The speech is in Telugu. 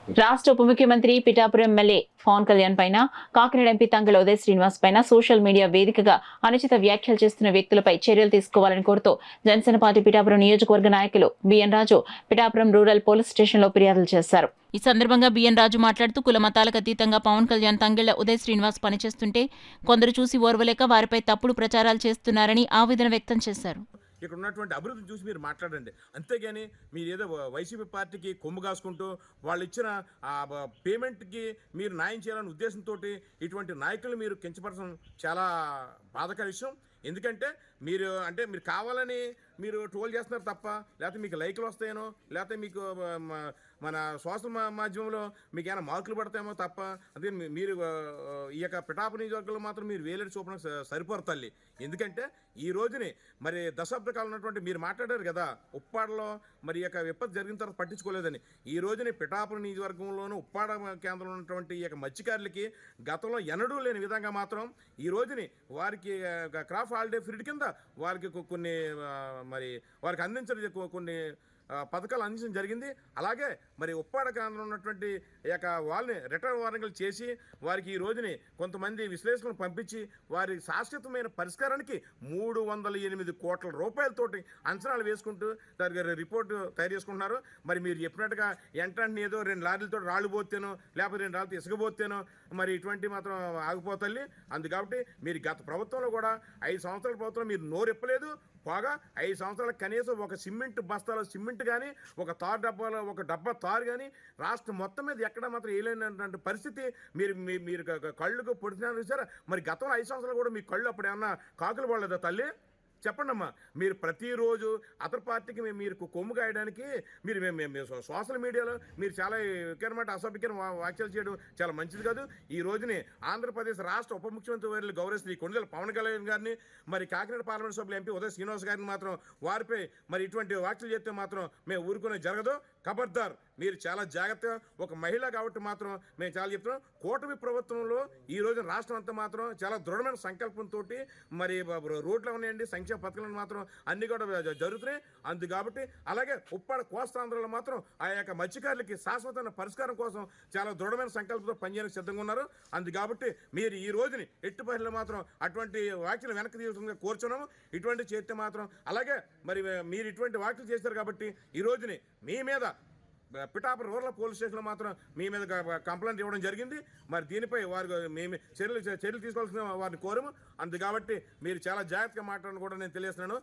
రాష్ట్ర ఉప ముఖ్యమంత్రి పిఠాపురం ఎమ్మెల్యే పవన్ కళ్యాణ్ పైన కాకినాడ ఎంపీ తంగెళ్ల ఉదయ్ శ్రీనివాస్ పైన సోషల్ మీడియా వేదికగా అనుచిత వ్యాఖ్యలు చేస్తున్న వ్యక్తులపై చర్యలు తీసుకోవాలని కోరుతూ జనసేన పార్టీ పిఠాపురం నియోజకవర్గ నాయకులు బిఎన్ రాజు పిఠాపురం రూరల్ పోలీస్ స్టేషన్లో ఫిర్యాదులు చేశారు. ఈ సందర్భంగా బిఎన్ రాజు మాట్లాడుతూ కుల మతాలకు అతీతంగా పవన్ కళ్యాణ్ తంగెళ్ల ఉదయ్ శ్రీనివాస్ పనిచేస్తుంటే కొందరు చూసి ఓర్వలేక వారిపై తప్పుడు ప్రచారాలు చేస్తున్నారని ఆవేదన వ్యక్తం చేశారు. ఇక్కడ ఉన్నటువంటి అభివృద్ధిని చూసి మీరు మాట్లాడండి, అంతేగాని మీరు ఏదో వైసీపీ పార్టీకి కొమ్ము కాసుకుంటూ వాళ్ళు ఇచ్చిన పేమెంట్కి మీరు న్యాయం చేయాలనే ఉద్దేశంతో ఇటువంటి నాయకులు మీరు కించపరచడం చాలా బాధాకర విషయం. ఎందుకంటే మీరు కావాలని మీరు ట్రోల్ చేస్తున్నారు తప్ప, లేకపోతే మీకు లైక్లు వస్తాయనో, లేకపోతే మీకు మన సోషల్ మాధ్యమంలో మీకు ఏమైనా మార్కులు పడతాయేమో తప్ప, అదే మీరు ఈ యొక్క పిఠాపురం నియోజకవర్గంలో మాత్రం మీరు వేలేడు చూపడం సరిపోరు తల్లి. ఎందుకంటే ఈ రోజుని మరి దశాబ్ద కాలం ఉన్నటువంటి మీరు మాట్లాడారు కదా, ఉప్పాడలో మరి ఈ యొక్క విపత్తు జరిగిన తర్వాత పట్టించుకోలేదని. ఈ రోజుని పిఠాపురం నియోజకవర్గంలోనూ ఉప్పాడ కేంద్రంలో ఉన్నటువంటి ఈ యొక్క మత్స్యకారులకి గతంలో ఎన్నడూ లేని విధంగా మాత్రం ఈ రోజుని వారికి క్రాప్ హాలిడే పీరియడ్ కింద వారికి కొన్ని మరి వారికి అందించడం కొన్ని పథకాలు అందించడం జరిగింది. అలాగే మరి ఉప్పాడ కేంద్రంలో ఉన్నటువంటి ఈ యొక్క వాళ్ళని రిటర్న్ వారంగలు చేసి వారికి ఈ రోజుని కొంతమంది విశ్లేషణలు పంపించి వారి శాశ్వతమైన పరిష్కారానికి 308 కోట్ల రూపాయలతోటి అంచనాలు వేసుకుంటూ దానికి రిపోర్టు తయారు చేసుకుంటున్నారు. మరి మీరు చెప్పినట్టుగా ఎంటంటే ఏదో 2 లారీలతో రాళ్ళు పోతేనో లేకపోతే 2 రాళ్ళతో ఇసుకపోతేనో మరి ఇటువంటి మాత్రం ఆగిపోతల్లి. కాబట్టి మీరు గత ప్రభుత్వంలో కూడా 5 సంవత్సరాల ప్రభుత్వం మీరు నోరెప్పలేదు. పోగా 5 సంవత్సరాలకు కనీసం ఒక సిమెంట్ బస్తాలో సిమెంట్ కానీ, ఒక తారు డబ్బాలో ఒక డబ్బా తారు కానీ రాష్ట్రం మొత్తం మీద ఎక్కడ మాత్రం వేయలేనటువంటి పరిస్థితి. మీరు కళ్ళుకు పొడిచినారు సార్. మరి గతంలో 5 సంవత్సరాలు కూడా మీ కళ్ళు అప్పుడు ఏమన్నా కాకులు పడలేదా తల్లి? చెప్పండి అమ్మా. మీరు ప్రతిరోజు అదర్ పార్టీకి మీరు కొమ్ము కాయడానికి మీరు సోషల్ మీడియాలో మీరు చాలా వికరమాట అసభ్యకర వ్యాఖ్యలు చేయడం చాలా మంచిది కాదు. ఈ రోజుని ఆంధ్రప్రదేశ్ రాష్ట్ర ఉప ముఖ్యమంత్రి వర్యులు గౌరవ కొండల పవన్ కళ్యాణ్ గారిని, మరి కాకినాడ పార్లమెంట్ సభ్యులు ఎంపీ ఉదయ్ శ్రీనివాస్ గారిని మాత్రం వారిపై మరి ఇటువంటి వ్యాఖ్యలు చేస్తే మాత్రం మేము ఊరుకునే జరగదు. ఖబర్దార్, మీరు చాలా జాగ్రత్తగా ఒక మహిళ కాబట్టి మాత్రం మేము చాలా చెప్తున్నాం. కూటమి ప్రభుత్వంలో ఈ రోజు రాష్ట్రం అంతా మాత్రం చాలా దృఢమైన సంకల్పంతో మరి రోడ్లు ఉన్నాయండి, సంక్షేమ పథకాలను మాత్రం అన్ని కూడా జరుగుతున్నాయి. అందు కాబట్టి అలాగే ఉప్పాడ కోస్తాంధ్రలో మాత్రం ఆ యొక్క మత్స్యకారులకి శాశ్వతమైన పరిష్కారం కోసం చాలా దృఢమైన సంకల్పంతో పనిచేయడానికి సిద్ధంగా ఉన్నారు. అందు కాబట్టి మీరు ఈ రోజుని ఎట్టి పరిస్థితుల్లో మాత్రం అటువంటి వ్యాఖ్యలు వెనక్కి తీసుకోవాలని కోరుచున్నాము. ఇటువంటి చేస్తే మాత్రం అలాగే మరి మీరు ఇటువంటి వ్యాఖ్యలు చేశారు కాబట్టి ఈ రోజుని మీ మీద పిఠాపురం రూరల్ పోలీస్ స్టేషన్లో మాత్రం మీ మీద కంప్లైంట్ ఇవ్వడం జరిగింది. మరి దీనిపై వారు మేము చర్యలు తీసుకోవాల్సిన వారిని కోరము. అందు కాబట్టి మీరు చాలా జాగ్రత్తగా మాట్లాడని కూడా నేను తెలియజేస్తున్నాను.